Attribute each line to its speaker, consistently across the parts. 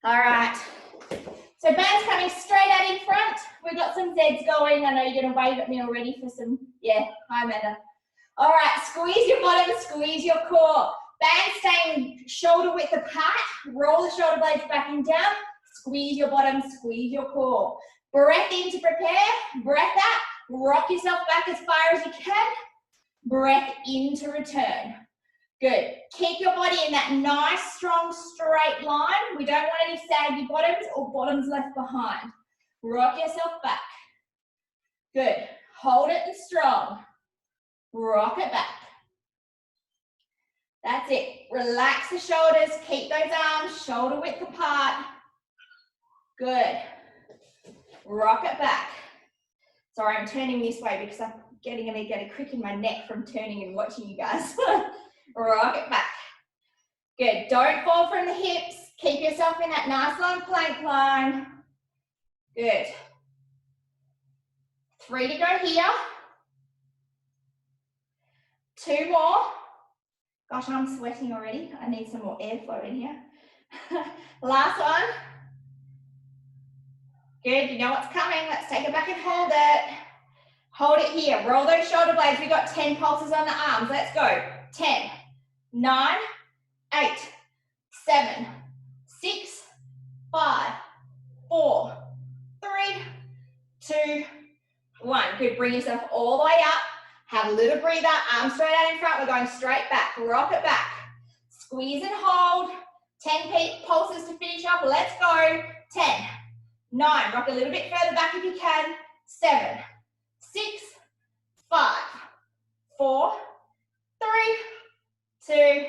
Speaker 1: All right. So band's coming straight out in front. We've got some Zs going. I know you're going to wave at me already for some, yeah, hi Amanda. All right, squeeze your bottom, squeeze your core. Band staying shoulder width apart. Roll the shoulder blades back and down. Squeeze your bottom, squeeze your core. Breath in to prepare, breath out. Rock yourself back as far as you can. Breath in to return. Good. Keep your body in that nice, strong, straight line. We don't want any saggy bottoms or bottoms left behind. Rock yourself back. Good. Hold it and strong. Rock it back. That's it. Relax the shoulders. Keep those arms shoulder width apart. Good. Rock it back. Sorry, I'm turning this way because I'm going to get a crick in my neck from turning and watching you guys. Rock it back. Good. Don't fall from the hips. Keep yourself in that nice long plank line. Good. 3 to go here. 2 more. Gosh, I'm sweating already. I need some more airflow in here. Last one. Good. You know what's coming. Let's take it back and hold it. Hold it here. Roll those shoulder blades. We've got 10 pulses on the arms. Let's go. 10, 9, 8, 7, 6, 5, 4, 3, 2, 1. Good. Bring yourself all the way up. Have a little breather. Arms straight out in front. We're going straight back. Rock it back. Squeeze and hold. 10 pulses to finish up. Let's go. 10, 9. Rock a little bit further back if you can. 7, 6, 5, 4, 3, 2,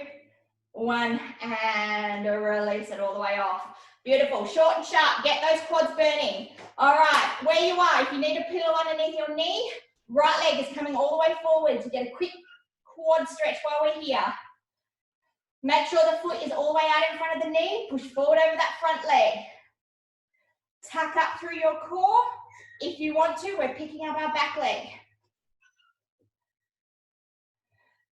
Speaker 1: 1, and release it all the way off. Beautiful. Short and sharp. Get those quads burning. All right. Where you are, if you need a pillow underneath your knee, right leg is coming all the way forward to get a quick quad stretch while we're here. Make sure the foot is all the way out in front of the knee. Push forward over that front leg. Tuck up through your core. If you want to, we're picking up our back leg.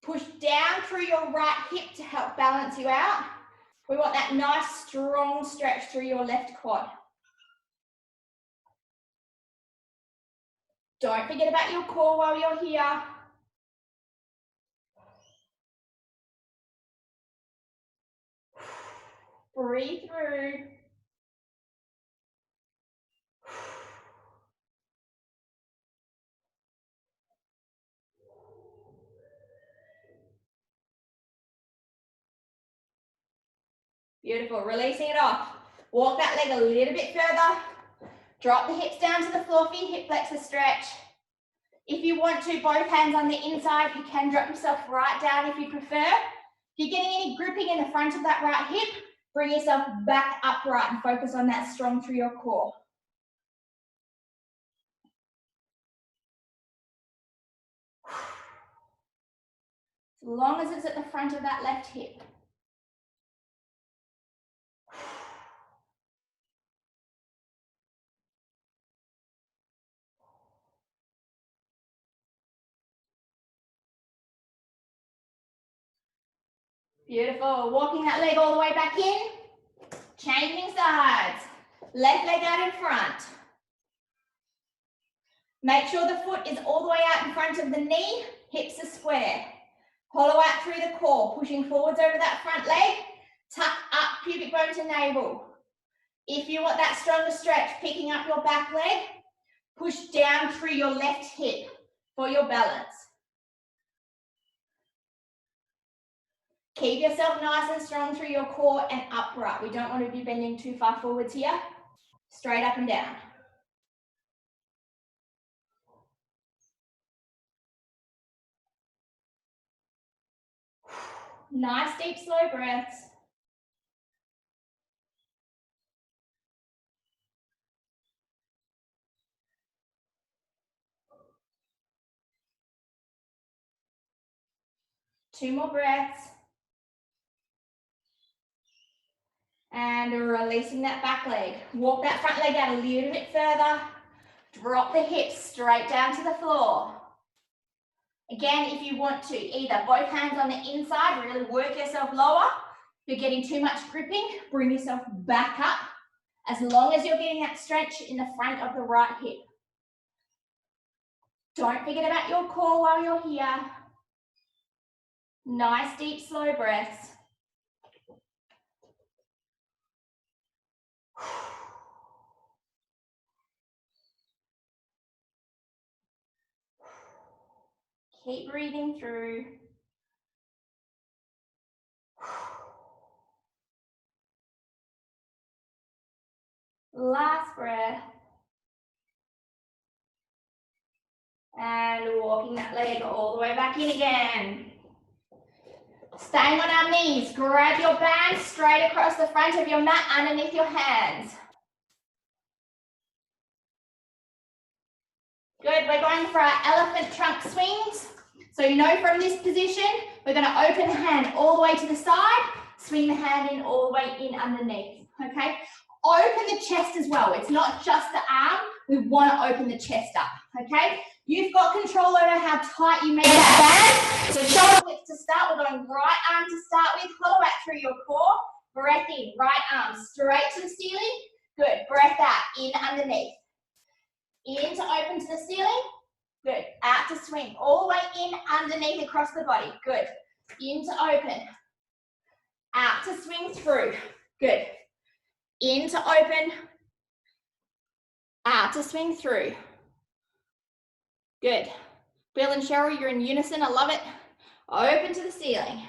Speaker 1: Push down through your right hip to help balance you out. We want that nice, strong stretch through your left quad. Don't forget about your core while you're here. Breathe through. Beautiful. Releasing it off. Walk that leg a little bit further. Drop the hips down to the floor for your hip flexor stretch. If you want to, both hands on the inside. You can drop yourself right down if you prefer. If you're getting any gripping in the front of that right hip, bring yourself back upright and focus on that strong through your core. As long as it's at the front of that left hip. Beautiful. Walking that leg all the way back in. Changing sides. Left leg out in front. Make sure the foot is all the way out in front of the knee. Hips are square. Hollow out through the core. Pushing forwards over that front leg. Tuck up pubic bone to navel. If you want that stronger stretch, picking up your back leg, push down through your left hip for your balance. Keep yourself nice and strong through your core and upright. We don't want to be bending too far forwards here. Straight up and down. Nice deep slow breaths. Two more breaths. And releasing that back leg. Walk that front leg out a little bit further. Drop the hips straight down to the floor. Again, if you want to, either both hands on the inside, really work yourself lower. If you're getting too much gripping, bring yourself back up as long as you're getting that stretch in the front of the right hip. Don't forget about your core while you're here. Nice, deep, slow breaths. Keep breathing through. Last breath. And walking that leg all the way back in again. Staying on our knees, grab your band straight across the front of your mat underneath your hands. Good, we're going for our elephant trunk swings. So you know from this position, we're going to open the hand all the way to the side, swing the hand in all the way in underneath, okay? Open the chest as well. It's not just the arm, we want to open the chest up, okay? You've got control over how tight you make that band. So shoulder width to start, we're going right arm to start with, hollow out through your core, breath in, right arm straight to the ceiling, good, breath out, in underneath. In to open to the ceiling, good, out to swing, all the way in underneath across the body, good, in to open, out to swing through, good, in to open, out to swing through, good. Bill and Cheryl, you're in unison, I love it. Open to the ceiling.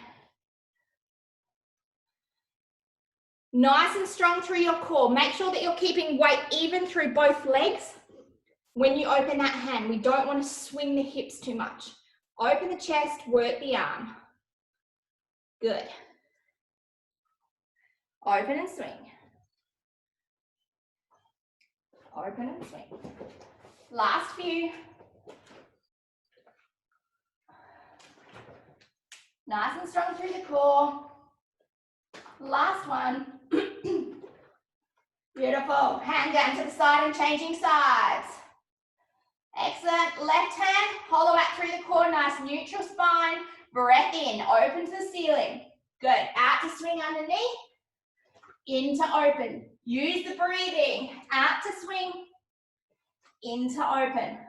Speaker 1: Nice and strong through your core. Make sure that you're keeping weight even through both legs. When you open that hand, we don't want to swing the hips too much. Open the chest, work the arm. Good. Open and swing. Open and swing. Last few. Nice and strong through the core. Last one. Beautiful. Hand down to the side and changing sides. Excellent. Left hand, hollow out through the core, nice neutral spine. Breath in, open to the ceiling. Good. Out to swing underneath. In to open. Use the breathing. Out to swing. In to open.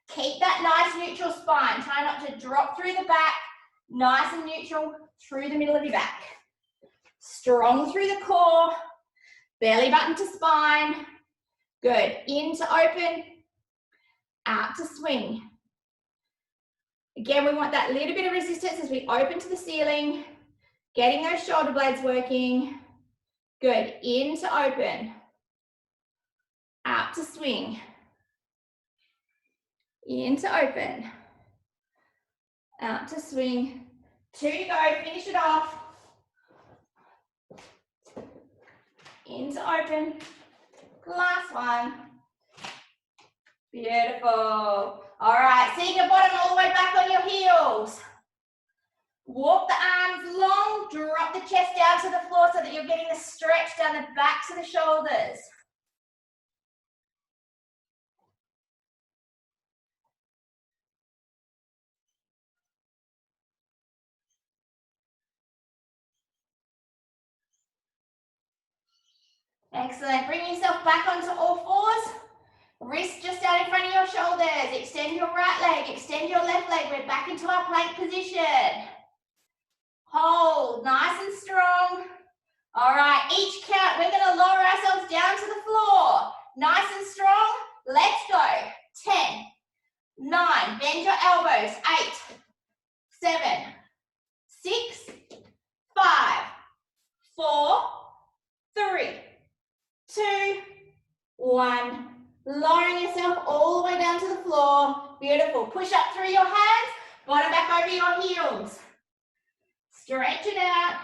Speaker 1: Keep that nice neutral spine. Try not to drop through the back. Nice and neutral through the middle of your back. Strong through the core. Belly button to spine. Good. In to open. Out to swing. Again, we want that little bit of resistance as we open to the ceiling. Getting those shoulder blades working. Good. In to open. Out to swing. In to open. Out to swing. 2 to go. Finish it off. In to open. Last one. Beautiful. All right, sitting your bottom all the way back on your heels. Walk the arms long, drop the chest down to the floor so that you're getting the stretch down the backs of the shoulders. Excellent. Bring yourself back onto all fours. Wrist just out in front of your shoulders. Extend your right leg, extend your left leg. We're back into our plank position. Hold, nice and strong. All right, each count, we're gonna lower ourselves down to the floor. Nice and strong, let's go. 10, 9, bend your elbows. 8, 7, 6, 5, 4, 3, 2, 1. Lowering yourself all the way down to the floor. Beautiful. Push up through your hands, bottom back over your heels. Stretch it out.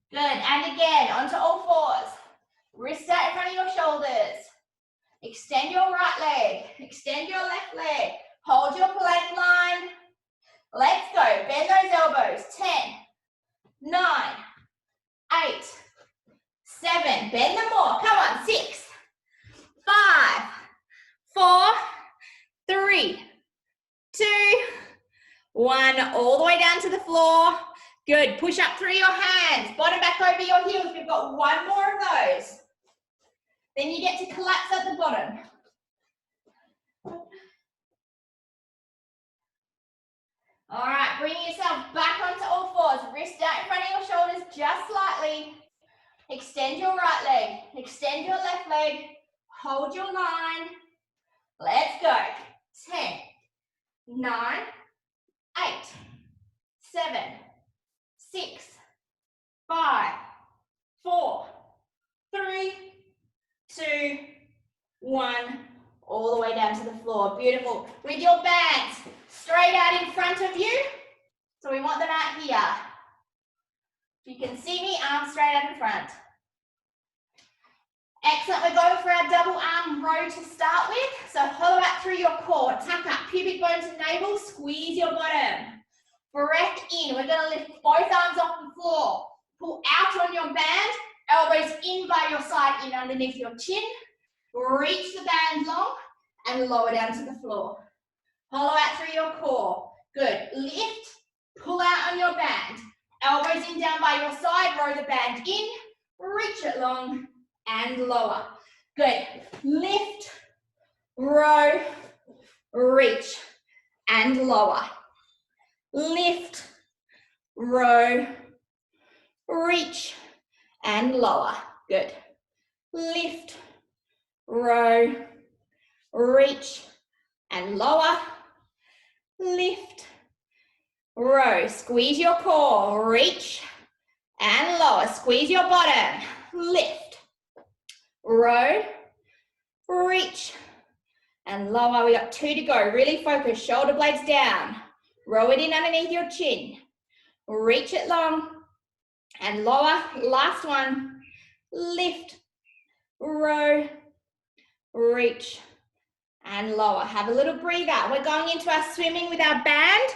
Speaker 1: Good. And again, onto all fours. Wrists out in front of your shoulders. Extend your right leg. Extend your left leg. Hold your plank line. Let's go. Bend those elbows. 10, 9, 8, 7. Bend them more. Come on. 6, 5, 4, 3, 2, 1. All the way down to the floor. Good. Push up through your hands. Bottom back over your heels. We've got one more of those. Then you get to collapse at the bottom. All right, bring yourself back onto all fours. Wrist out in front of your shoulders just slightly. Extend your right leg. Extend your left leg. Hold your line. Let's go. 10, 9, 8, 7, 6, 5, 4, 3, 2, 1. All the way down to the floor. Beautiful. With your bands straight out in front of you. So we want them out here. If you can see me, arms straight out in front. Excellent. We're going for our double arm row to start with. So hollow out through your core. Tuck up pubic bone to navel. Squeeze your bottom. Breath in. We're going to lift both arms off the floor. Pull out on your band. Elbows in by your side, in underneath your chin. Reach the band long and lower down to the floor. Hollow out through your core. Good. Lift. Pull out on your band. Elbows in down by your side. Row the band in. Reach it long and lower. Good. Lift, row, reach, and lower. Lift, row, reach, and lower. Good. Lift, row, reach, and lower. Lift, row. Squeeze your core. Reach and lower. Squeeze your bottom. Lift. Row, reach, and lower. We got 2 to go. Really focus. Shoulder blades down. Row it in underneath your chin. Reach it long and lower. Last one. Lift, row, reach, and lower. Have a little breather. We're going into our swimming with our band.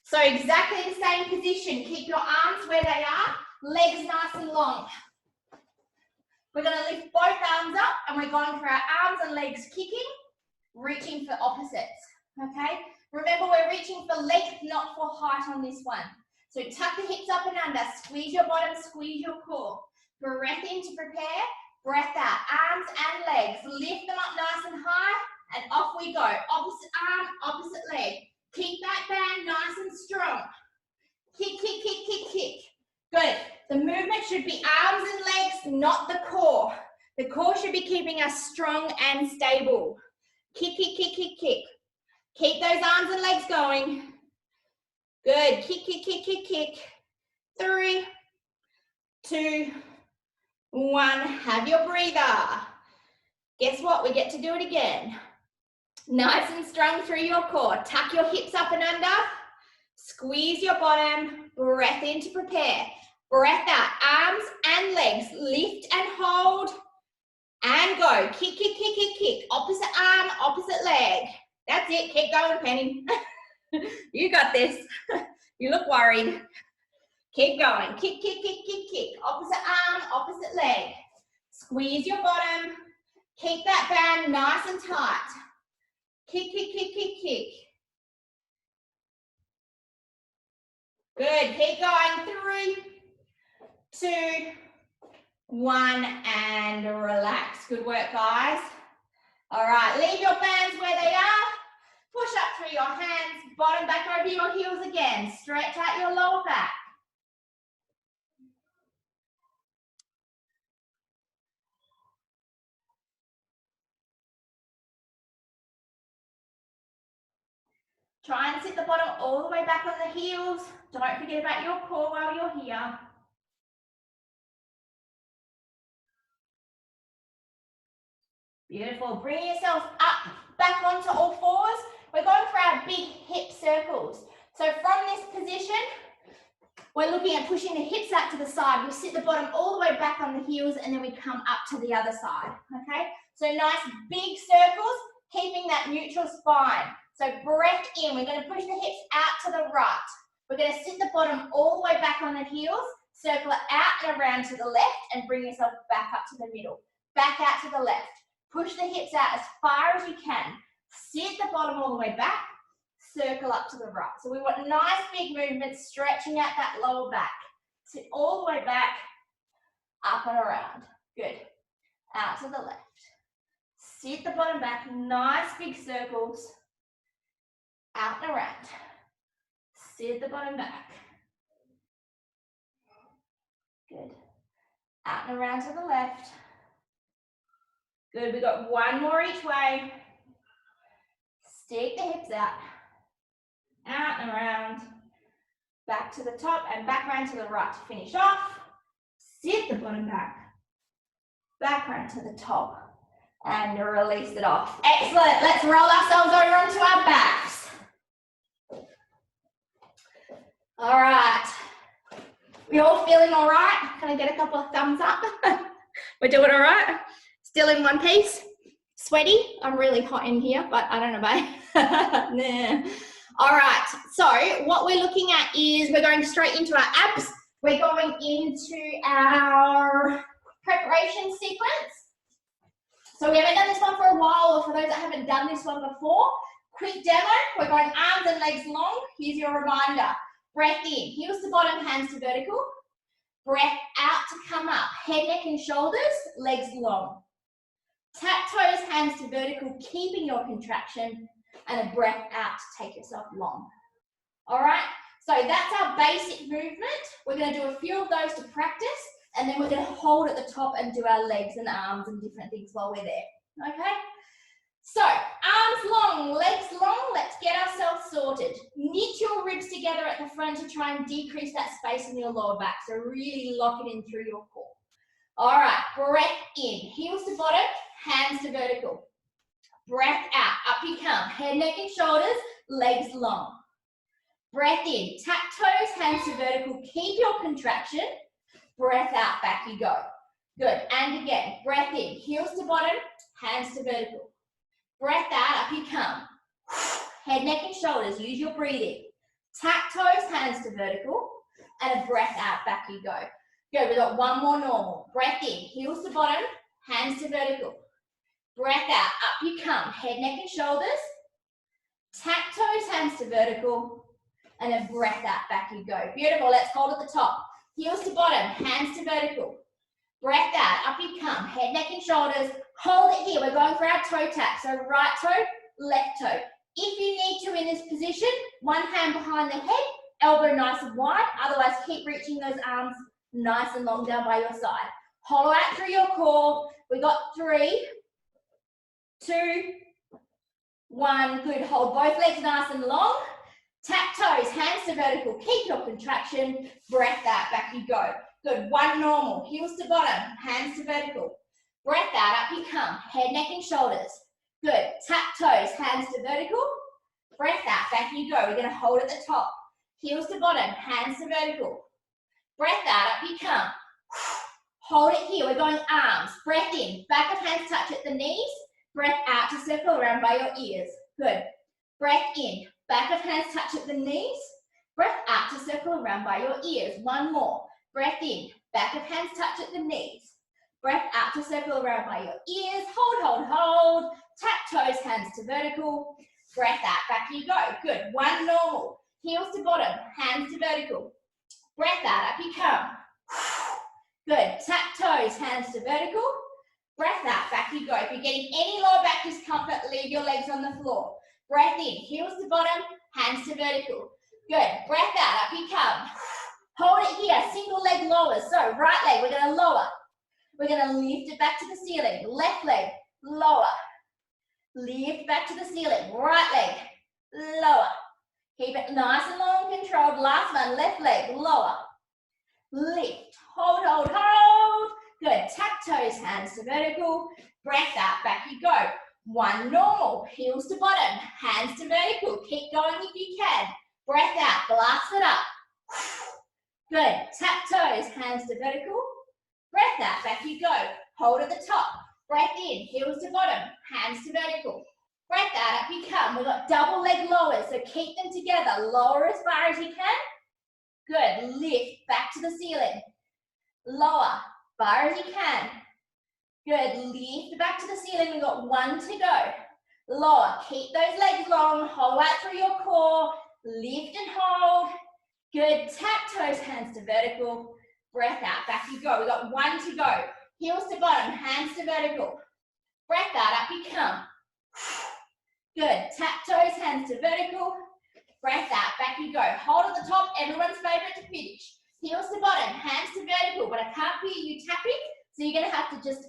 Speaker 1: So exactly the same position. Keep your arms where they are. Legs nice and long. We're going to lift both arms up and we're going for our arms and legs kicking, reaching for opposites, okay? Remember, we're reaching for length, not for height on this one. So tuck the hips up and under, squeeze your bottom, squeeze your core. Breath in to prepare, breath out. Arms and legs, lift them up nice and high and off we go. Opposite arm, opposite leg. Keep that band nice and strong. Kick, kick, kick, kick, kick. Good. The movement should be arms and legs, not the core. The core should be keeping us strong and stable. Kick, kick, kick, kick, kick. Keep those arms and legs going. Good. Kick, kick, kick, kick, kick. 3, 2, 1. Have your breather. Guess what? We get to do it again. Nice and strong through your core. Tuck your hips up and under. Squeeze your bottom. Breath in to prepare. Breath out. Arms and legs. Lift and hold. And go. Kick, kick, kick, kick, kick. Opposite arm, opposite leg. That's it. Keep going, Penny. You got this. You look worried. Keep going. Kick, kick, kick, kick, kick. Opposite arm, opposite leg. Squeeze your bottom. Keep that band nice and tight. Kick, kick, kick, kick, kick. Good. Keep going. 3, 2, 1, and relax. Good work, guys. All right, leave your bands where they are. Push up through your hands, bottom back over your heels again. Stretch out your lower back. Try and sit the bottom all the way back on the heels. Don't forget about your core while you're here. Beautiful. Bring yourself up, back onto all fours. We're going for our big hip circles. So from this position, we're looking at pushing the hips out to the side. We sit the bottom all the way back on the heels and then we come up to the other side, okay? So nice big circles, keeping that neutral spine. So breath in, we're going to push the hips out to the right. We're going to sit the bottom all the way back on the heels, circle it out and around to the left and bring yourself back up to the middle. Back out to the left. Push the hips out as far as you can. Sit the bottom all the way back. circle up to the right. So we want nice big movements, stretching out that lower back. Sit all the way back, up and around. Good. Out to the left. Sit the bottom back, nice big circles. Out and around. Sit the bottom back. Good. Out and around to the left. Good, we've got one more each way. Stick the hips out. Out and around. Back to the top and back round to the right to finish off. Sit the bottom back. Back round to the top. And release it off. Excellent. Let's roll ourselves over onto our backs. All right. We all feeling all right? Can I get a couple of thumbs up? We're doing all right? Still in one piece? Sweaty? I'm really hot in here, but I don't know, babe. Nah. All right. So what we're looking at is we're going straight into our abs. We're going into our preparation sequence. So we haven't done this one for a while, or for those that haven't done this one before, quick demo. We're going arms and legs long. Here's your reminder. Breath in, heels to bottom, hands to vertical. Breath out to come up, head, neck and shoulders, legs long. Tap toes, hands to vertical, keeping your contraction, and a breath out to take yourself long. All right, so that's our basic movement. We're going to do a few of those to practice, and then we're going to hold at the top and do our legs and arms and different things while we're there, okay? So, arms long, legs long, let's get ourselves sorted. Knit your ribs together at the front to try and decrease that space in your lower back, so really lock it in through your core. All right, breath in, heels to bottom, hands to vertical. Breath out, up you come, head, neck and shoulders, legs long. Breath in, tap toes, hands to vertical, keep your contraction. Breath out, back you go. Good, and again, breath in, heels to bottom, hands to vertical. Breath out, up you come. Head, neck and shoulders, use your breathing. Tap toes, hands to vertical, and a breath out, back you go. Good, we've got one more normal. Breath in, heels to bottom, hands to vertical. Breath out, up you come. Head, neck and shoulders. Tap toes, hands to vertical, and a breath out, back you go. Beautiful, let's hold at the top. Heels to bottom, hands to vertical. Breath out, up you come. Head, neck and shoulders. Hold it here, we're going for our toe tap. So right toe, left toe. If you need to in this position, one hand behind the head, elbow nice and wide. Otherwise, keep reaching those arms nice and long down by your side. Hollow out through your core. We got 3, 2, 1. Good, hold both legs nice and long. Tap toes, hands to vertical. Keep your contraction. Breath out, back you go. Good, one normal. Heels to bottom, hands to vertical. Breath out, up you come. Head, neck and shoulders. Good, tap toes, hands to vertical. Breath out, back you go. We're going to hold at the top. Heels to bottom, hands to vertical. Breath out, up you come. Hold it here, we're going arms. Breath in, back of hands touch at the knees. Breath out to circle around by your ears. Good. Breath in, back of hands touch at the knees. Breath out to circle around by your ears. One more. Breath in, back of hands touch at the knees. Breath out to circle around by your ears. Hold, hold, hold. Tap toes, hands to vertical. Breath out, back you go. Good. One normal. Heels to bottom, hands to vertical. Breath out, up you come. Good. Tap toes, hands to vertical. Breath out, back you go. If you're getting any lower back discomfort, leave your legs on the floor. Breath in, heels to bottom, hands to vertical. Good. Breath out, up you come. Hold it here, single leg lowers. So right leg, we're going to lower. We're going to lift it back to the ceiling. Left leg, lower. Lift back to the ceiling. Right leg, lower. Keep it nice and long and controlled. Last one, left leg, lower. Lift, hold, hold, hold. Good, tap toes, hands to vertical. Breath out, back you go. One normal, heels to bottom, hands to vertical. Keep going if you can. Breath out, blast it up. Good, tap toes, hands to vertical. Breath out, back you go. Hold at the top. Breath in, heels to bottom, hands to vertical. Breath out, up you come. We've got double leg lowers, so keep them together. Lower as far as you can. Good, lift back to the ceiling. Lower, far as you can. Good, lift back to the ceiling. We've got 1 to go. lower. Keep those legs long, hold out through your core, lift and hold. Good, tap toes, hands to vertical, breath out, back you go. We've got 1 to go. Heels to bottom, hands to vertical. Breath out, up you come. Good, tap toes, hands to vertical. Breath out, back you go. Hold at the top, everyone's favorite to finish. Heels to bottom, hands to vertical, but I can't hear you tapping, so you're gonna have to just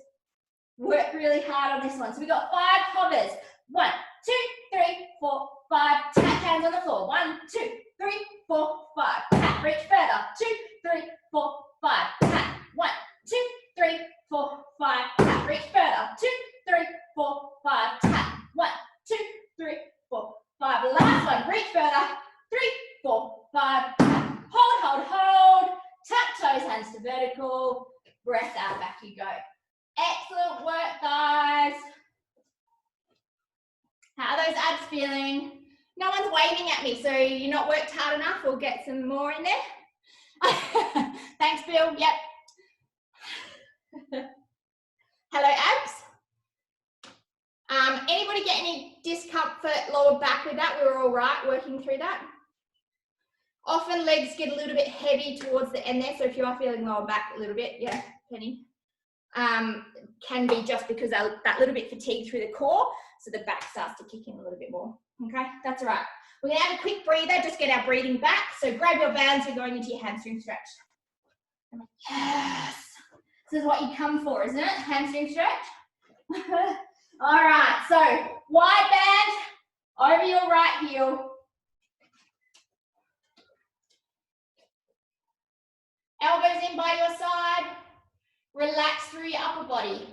Speaker 1: work really hard on this one. So we've got 5 hovers. 1, 2, 3, 4, 5. Tap hands on the floor. 1, 2, 3, 4, 5. Tap, reach further. 2, 3, 4, 5. Tap. 1, 2, 3, 4, 5. Tap, reach further. 2, 3, 4, 5. Tap. 1, 2, 3, 4, 5. Last one. Reach further. 3, 4, 5. Tap. Hold, hold, hold. Tap toes, hands to vertical. Breath out, back you go. Excellent work, guys. How are those abs feeling? No one's waving at me, so you're not worked hard enough. We'll get some more in there. Thanks, Bill. Yep. Hello, abs. Anybody get any discomfort, lower back with that? We were all right working through that. Often legs get a little bit heavy towards the end there, so if you are feeling lower back a little bit, yeah, Penny, can be just because that little bit fatigued through the core, so the back starts to kick in a little bit more. Okay, that's all right. We're gonna have a quick breather, just get our breathing back. So grab your bands, we're going into your hamstring stretch. Yes, this is what you come for, isn't it? Hamstring stretch. All right, so wide band over your right heel. Elbows in by your side. Relax through your upper body.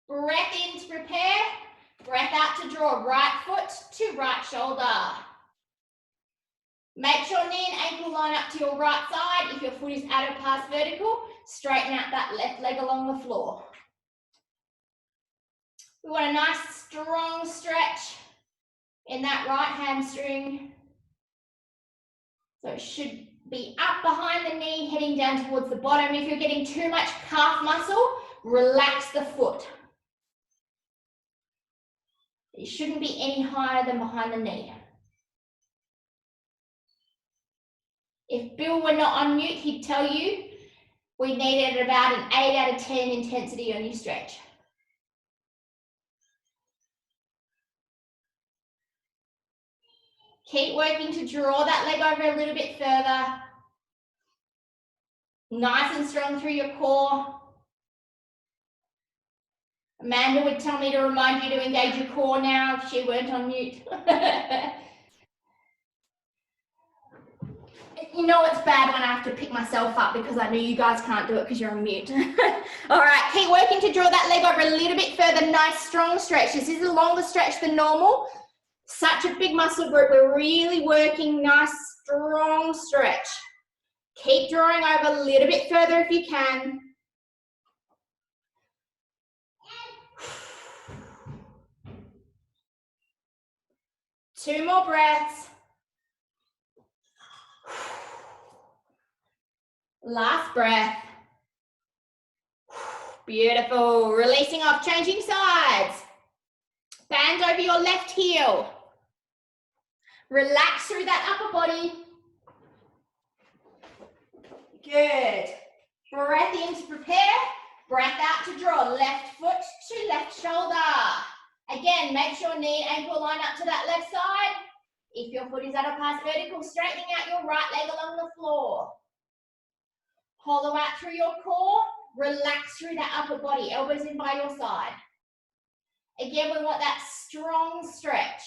Speaker 1: Breath in to prepare. Breath out to draw right foot to right shoulder. Make sure knee and ankle line up to your right side. If your foot is out of past vertical, straighten out that left leg along the floor. We want a nice strong stretch in that right hamstring. So it should be up behind the knee, heading down towards the bottom. If you're getting too much calf muscle, relax the foot. It shouldn't be any higher than behind the knee. If Bill were not on mute, he'd tell you we needed about an 8 out of 10 intensity on your stretch. Keep working to draw that leg over a little bit further. Nice and strong through your core. Amanda would tell me to remind you to engage your core now if she weren't on mute. You know it's bad when I have to pick myself up because I know you guys can't do it because you're on mute. All right, keep working to draw that leg over a little bit further. Nice strong stretch. This is a longer stretch than normal. Such a big muscle group. We're really working nice strong stretch. Keep drawing over a little bit further if you can. Two more breaths. Last breath. Beautiful. Releasing off, changing sides. Band over your left heel. Relax through that upper body. Good. Breath in to prepare. Breath out to draw. Left foot to left shoulder. Again, make sure knee and ankle line up to that left side. If your foot is out of past vertical, straightening out your right leg along the floor. Hollow out through your core. Relax through that upper body. Elbows in by your side. Again, we want that strong stretch.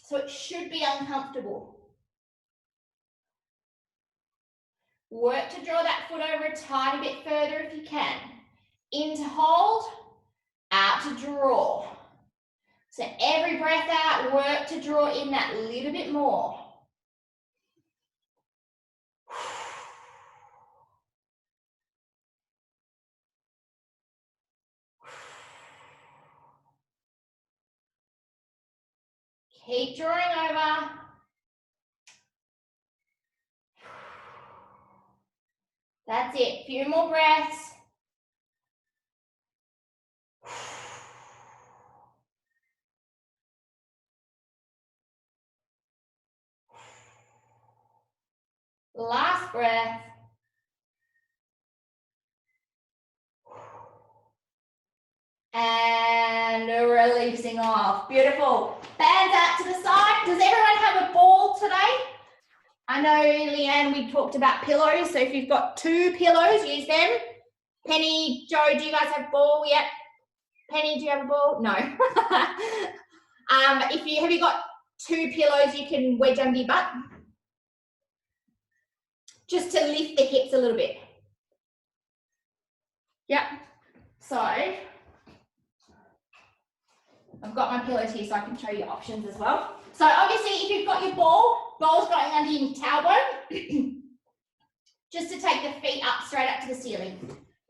Speaker 1: So it should be uncomfortable. Work to draw that foot over a tiny bit further if you can. In to hold, out to draw. So every breath out, work to draw in that little bit more. Keep drawing over. That's it. Few more breaths. Last breath. And releasing off. Beautiful. Bands out to the side. Does everyone have a ball today? I know, Leanne, we talked about pillows. So if you've got 2 pillows, use them. Penny, Joe, do you guys have a ball? Yep. Penny, do you have a ball? No. Have you got 2 pillows you can wedge under your butt? Just to lift the hips a little bit. Yep. So I've got my pillows here so I can show you options as well. So obviously if you've got your ball's going under your tailbone, just to take the feet up straight up to the ceiling.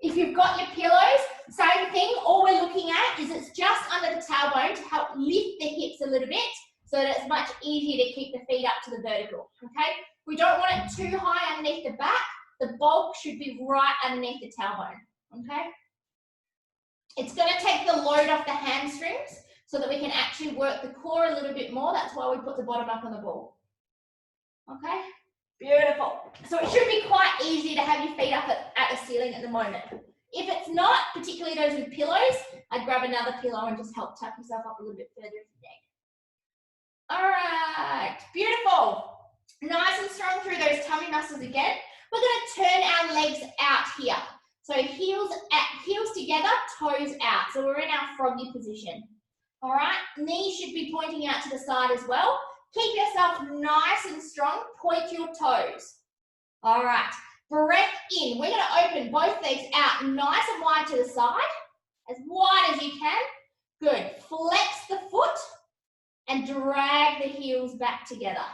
Speaker 1: If you've got your pillows, same thing, all we're looking at is it's just under the tailbone to help lift the hips a little bit so that it's much easier to keep the feet up to the vertical, okay? We don't want it too high underneath the back. The bulk should be right underneath the tailbone, okay? It's going to take the load off the hamstrings so that we can actually work the core a little bit more. That's why we put the bottom up on the ball. Okay, beautiful. So it should be quite easy to have your feet up at the ceiling at the moment. If it's not, particularly those with pillows, I'd grab another pillow and just help tuck yourself up a little bit further if you need. All right, beautiful. Nice and strong through those tummy muscles again. We're going to turn our legs out here. So heels together, toes out. So we're in our froggy position. All right, knees should be pointing out to the side as well. Keep yourself nice and strong. Point your toes. All right, breath in. We're going to open both legs out nice and wide to the side, as wide as you can. Good. Flex the foot and drag the heels back together.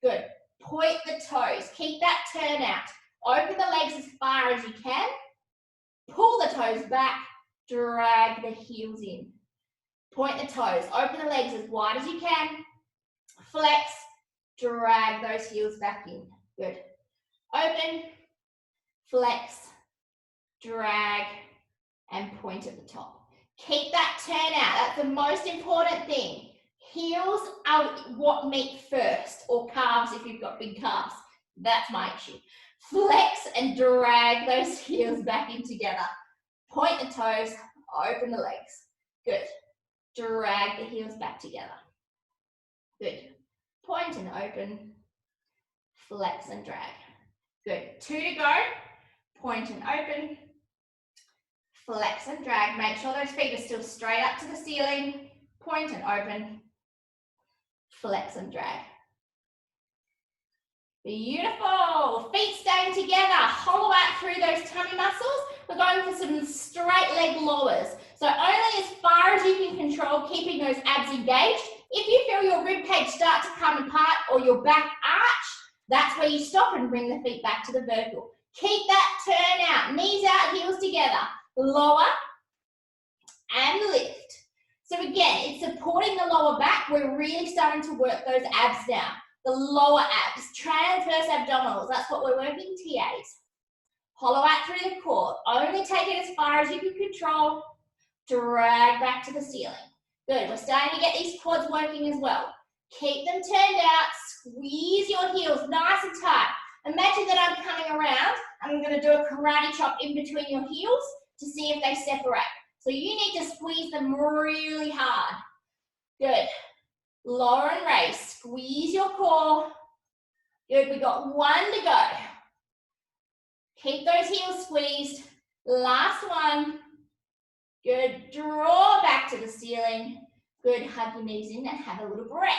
Speaker 1: Good. Point the toes. Keep that turn out. Open the legs as far as you can. Pull the toes back. Drag the heels in. Point the toes. Open the legs as wide as you can. Flex. Drag those heels back in. Good. Open. Flex. Drag. And point at the top. Keep that turn out. That's the most important thing. Heels are what meet first, or calves if you've got big calves. That's my issue. Flex and drag those heels back in together. Point the toes, open the legs. Good. Drag the heels back together. Good. Point and open. Flex and drag. Good. 2 to go. Point and open. Flex and drag. Make sure those feet are still straight up to the ceiling. Point and open. Flex and drag. Beautiful. Feet staying together. Hollow out through those tummy muscles. We're going for some straight leg lowers. So only as far as you can control, keeping those abs engaged. If you feel your rib cage start to come apart or your back arch, that's where you stop and bring the feet back to the vertical. Keep that turn out. Knees out, heels together. Lower and lift. So again, it's supporting the lower back. We're really starting to work those abs now. The lower abs, transverse abdominals, that's what we're working, TAs. Hollow out through the core. Only take it as far as you can control. Drag back to the ceiling. Good, we're starting to get these quads working as well. Keep them turned out. Squeeze your heels nice and tight. Imagine that I'm coming around and I'm going to do a karate chop in between your heels to see if they separate. So you need to squeeze them really hard. Good. Lower and raise. Squeeze your core. Good. We got 1 to go. Keep those heels squeezed. Last one. Good. Draw back to the ceiling. Good. Hug your knees in and have a little breath.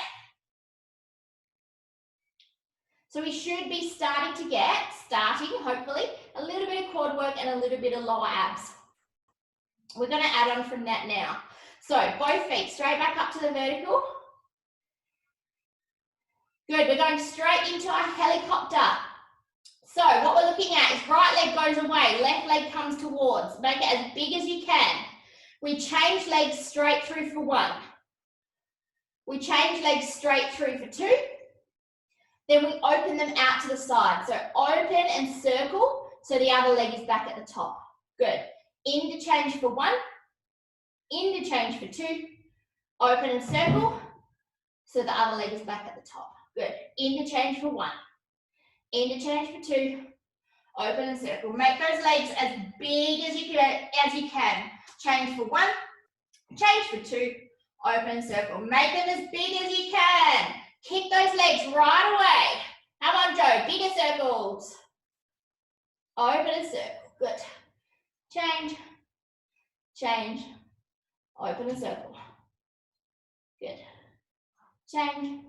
Speaker 1: So we should be starting, hopefully, a little bit of quad work and a little bit of lower abs. We're going to add on from that now. So both feet straight back up to the vertical. Good, we're going straight into our helicopter. So what we're looking at is right leg goes away, left leg comes towards. Make it as big as you can. We change legs straight through for 1. We change legs straight through for 2. Then we open them out to the side. So open and circle, so the other leg is back at the top. Good. Interchange for 1, interchange for 2, open and circle, so the other leg is back at the top. Good. Interchange for 1, Interchange for 2. Open and circle. Make those legs as big as you can. Change for 1. Change for 2. Open and circle. Make them as big as you can. Kick those legs right away. Come on, Joe. Bigger circles. Open and circle. Good. Change. Change. Open and circle. Good. Change.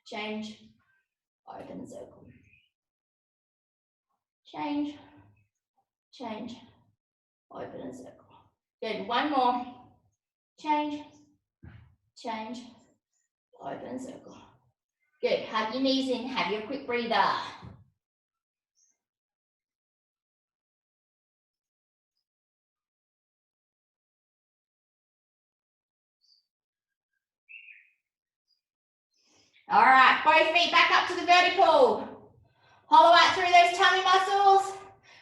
Speaker 1: Change. Open and circle. Change. Change. Open and circle. Good. One more. Change. Change. Open and circle. Good. Hug your knees in. Have your quick breather. All right, both feet back up to the vertical. Hollow out through those tummy muscles.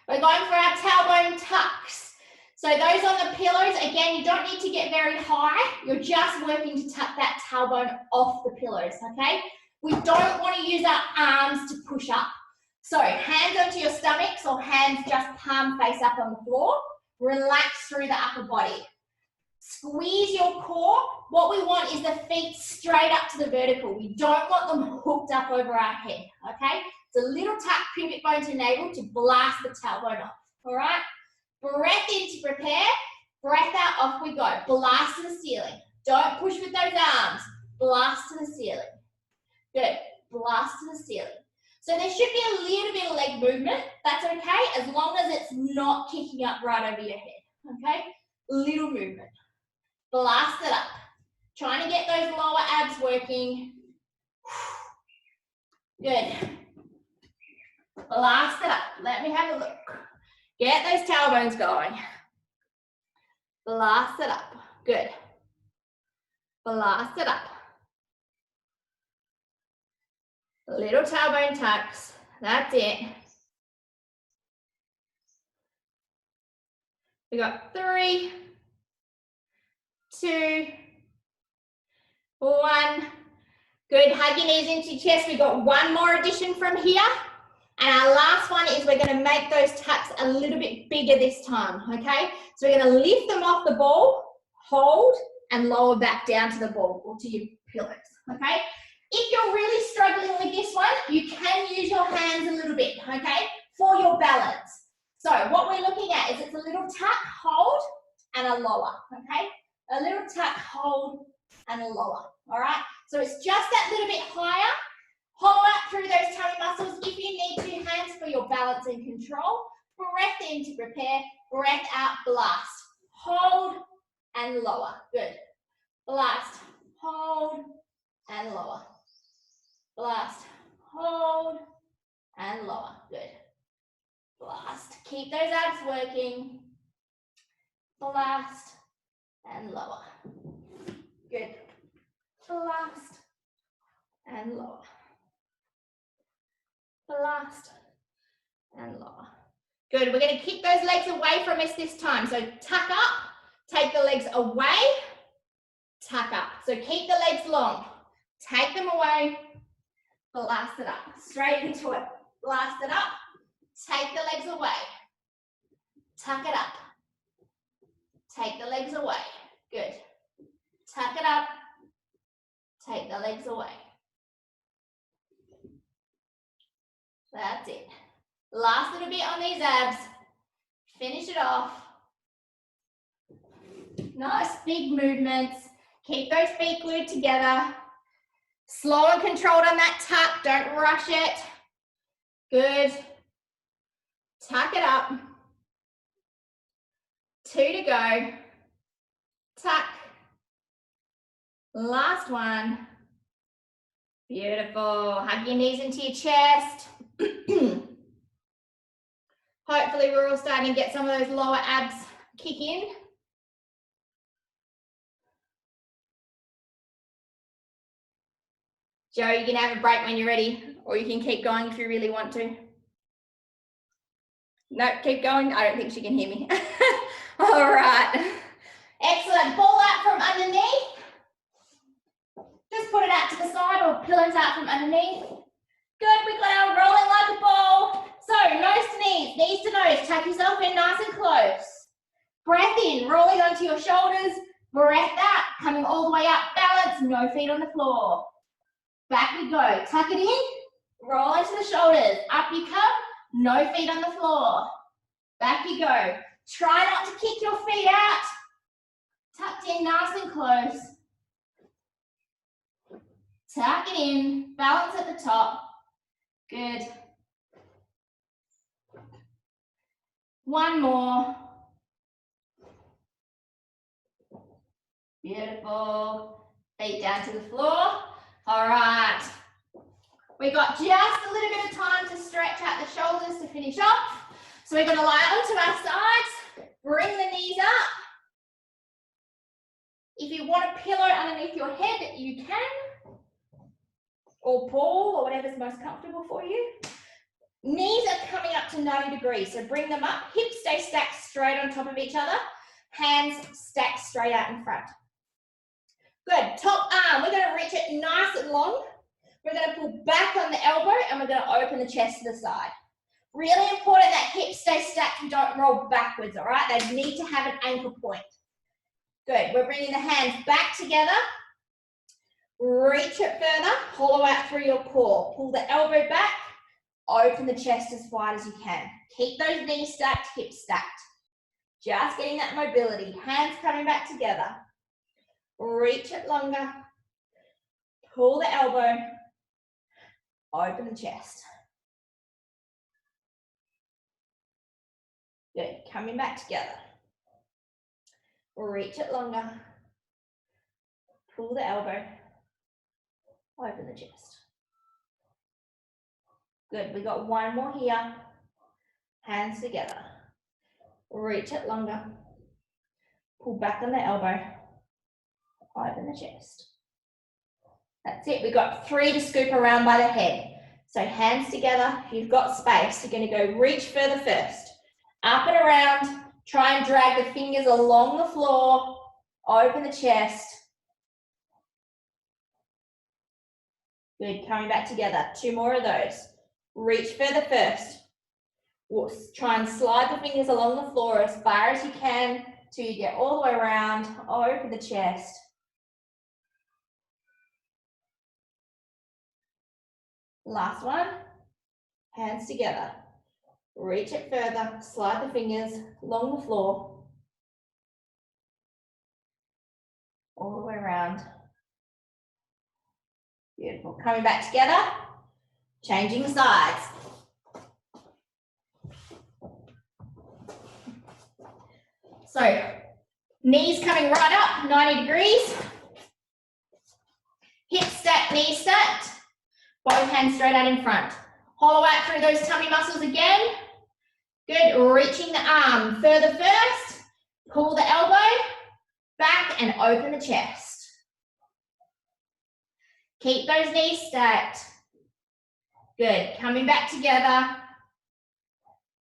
Speaker 1: We're going for our tailbone tucks. So those on the pillows, again, you don't need to get very high. You're just working to tuck that tailbone off the pillows, okay? We don't want to use our arms to push up. So hands onto your stomachs or hands just palm face up on the floor. Relax through the upper body. Squeeze your core. What we want is the feet straight up to the vertical. We don't want them hooked up over our head, okay? It's a little tuck, pubic bone to navel to blast the tailbone off, all right? Breath in to prepare. Breath out, off we go. Blast to the ceiling. Don't push with those arms. Blast to the ceiling. Good. Blast to the ceiling. So there should be a little bit of leg movement. That's okay, as long as it's not kicking up right over your head, okay? Little movement. Blast it up. Trying to get those lower abs working. Good. Blast it up. Let me have a look. Get those tailbones going. Blast it up. Good. Blast it up. Little tailbone tucks. That's it. We got 3, 2, 1. Good. Hug your knees into your chest. We've got one more addition from here. And our last one is we're going to make those tucks a little bit bigger this time, okay? So we're going to lift them off the ball, hold, and lower back down to the ball or to your pillows, okay? If you're really struggling with this one, you can use your hands a little bit, okay, for your balance. So what we're looking at is it's a little tuck, hold, and a lower, okay? A little tuck, hold, and a lower, all right? So it's just that little bit higher. Hollow out through those tummy muscles. If you need 2 hands for your balance and control, breath in to prepare, breath out, blast. Hold and lower. Good. Blast, hold, and lower. Blast, hold, and lower. Good. Blast. Keep those abs working. Blast and lower. Good. Blast and lower. Blast and lower. Good. We're going to kick those legs away from us this time. So tuck up, take the legs away, tuck up. So keep the legs long. Take them away, blast it up. Straight into it. Blast it up. Take the legs away. Tuck it up. Take the legs away. Good. Tuck it up. Take the legs away. That's it. Last little bit on these abs. Finish it off. Nice big movements. Keep those feet glued together. Slow and controlled on that tuck. Don't rush it. Good. Tuck it up. 2 to go. Tuck. Last one. Beautiful. Hug your knees into your chest. Hopefully we're all starting to get some of those lower abs kick in. Joe, you can have a break when you're ready, or you can keep going if you really want to. No, keep going. I don't think she can hear me. All right. Excellent. Ball out from underneath. Just put it out to the side or pillows out from underneath. Good, we got our rolling like a ball. So nose to nose, tuck yourself in nice and close. Breath in, rolling onto your shoulders. Breath out, coming all the way up, balance, no feet on the floor. Back we go, tuck it in, roll into the shoulders. Up you come, no feet on the floor. Back you go. Try not to kick your feet out. Tucked in nice and close. Tuck it in, balance at the top. Good. One more. Beautiful. Feet down to the floor. All right. We got just a little bit of time to stretch out the shoulders to finish off. So we're going to lie onto our sides. Bring the knees up. If you want a pillow underneath your head, you can. Or ball, or whatever's most comfortable for you. Knees are coming up to 90 degrees, so bring them up. Hips stay stacked straight on top of each other. Hands stacked straight out in front. Good. Top arm, we're going to reach it nice and long. We're going to pull back on the elbow and we're going to open the chest to the side. Really important that hips stay stacked and don't roll backwards, all right? They need to have an anchor point. Good. We're bringing the hands back together. Reach it further. Hollow out through your core. Pull the elbow back. Open the chest as wide as you can. Keep those knees stacked, hips stacked. Just getting that mobility. Hands coming back together. Reach it longer. Pull the elbow. Open the chest. Good. Coming back together. Reach it longer. Pull the elbow. Open the chest. Good. We got one more here. Hands together. Reach it longer. Pull back on the elbow. Open the chest. That's it. We've got 3 to scoop around by the head. So hands together. If you've got space, you're going to go reach further first. Up and around. Try and drag the fingers along the floor. Open the chest. Good. Coming back together. 2 more of those. Reach further first. Try and slide the fingers along the floor as far as you can till you get all the way around. Open the chest. Last one. Hands together. Reach it further. Slide the fingers along the floor. All the way around. Beautiful. Coming back together. Changing sides. So, knees coming right up, 90 degrees. Hips stacked, knees stacked. Both hands straight out in front. Hollow out through those tummy muscles again. Good. Reaching the arm further first. Pull the elbow back and open the chest. Keep those knees stacked. Good. Coming back together.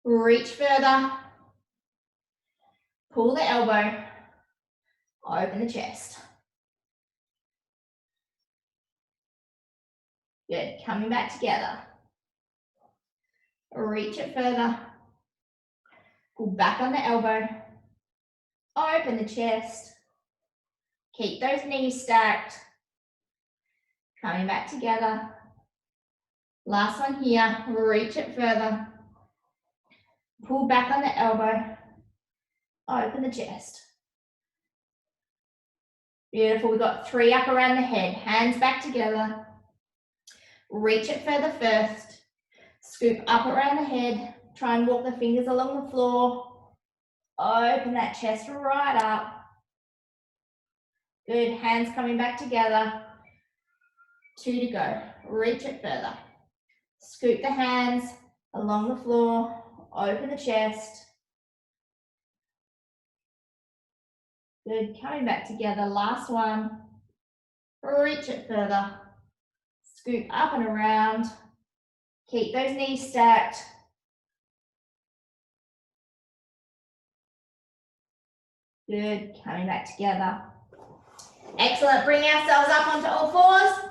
Speaker 1: Reach further. Pull the elbow. Open the chest. Good. Coming back together. Reach it further. Pull back on the elbow. Open the chest. Keep those knees stacked. Coming back together. Last one here. Reach it further. Pull back on the elbow. Open the chest. Beautiful. We've got 3 up around the head. Hands back together. Reach it further first. Scoop up around the head. Try and walk the fingers along the floor. Open that chest right up. Good. Hands coming back together. 2 to go. Reach it further. Scoop the hands along the floor. Open the chest. Good. Coming back together. Last one. Reach it further. Scoop up and around. Keep those knees stacked. Good. Coming back together. Excellent. Bring ourselves up onto all fours.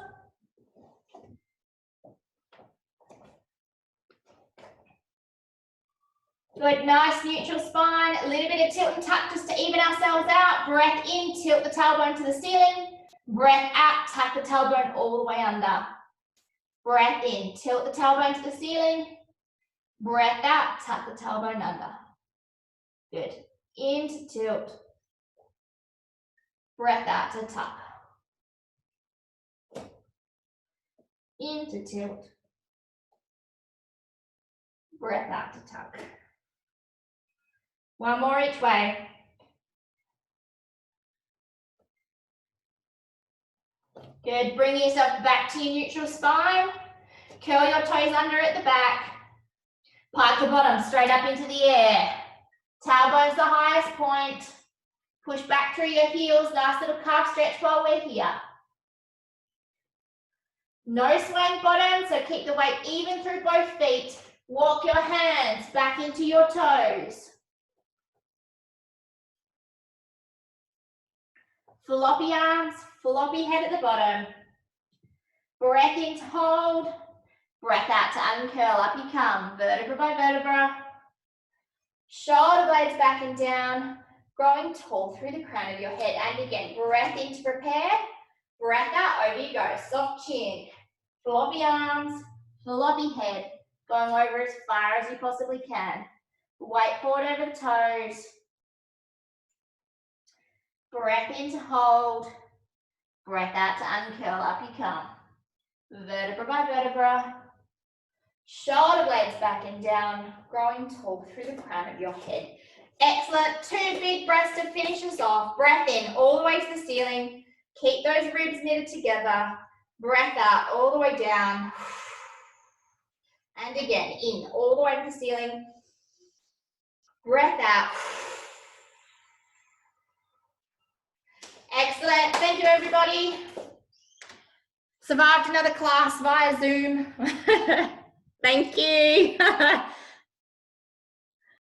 Speaker 1: Good, nice neutral spine. A little bit of tilt and tuck just to even ourselves out. Breath in, tilt the tailbone to the ceiling. Breath out, tuck the tailbone all the way under. Breath in, tilt the tailbone to the ceiling. Breath out, tuck the tailbone under. Good. In to tilt. Breath out to tuck. In to tilt. Breath out to tuck. One more each way. Good. Bring yourself back to your neutral spine. Curl your toes under at the back. Pike the bottom straight up into the air. Tailbone's the highest point. Push back through your heels. Nice little calf stretch while we're here. No swaying bottom, so keep the weight even through both feet. Walk your hands back into your toes. Floppy arms, floppy head at the bottom. Breath in to hold. Breath out to uncurl. Up you come, vertebra by vertebra. Shoulder blades back and down. Growing tall through the crown of your head. And again, breath in to prepare. Breath out, over you go. Soft chin. Floppy arms, floppy head. Going over as far as you possibly can. Weight forward over the toes. Breath in to hold. Breath out to uncurl. Up you come. Vertebra by vertebra. Shoulder blades back and down. Growing tall through the crown of your head. Excellent. 2 big breaths to finish us off. Breath in all the way to the ceiling. Keep those ribs knitted together. Breath out all the way down. And again, in all the way to the ceiling. Breath out. Excellent. Thank you, everybody. Survived another class via Zoom. Thank you.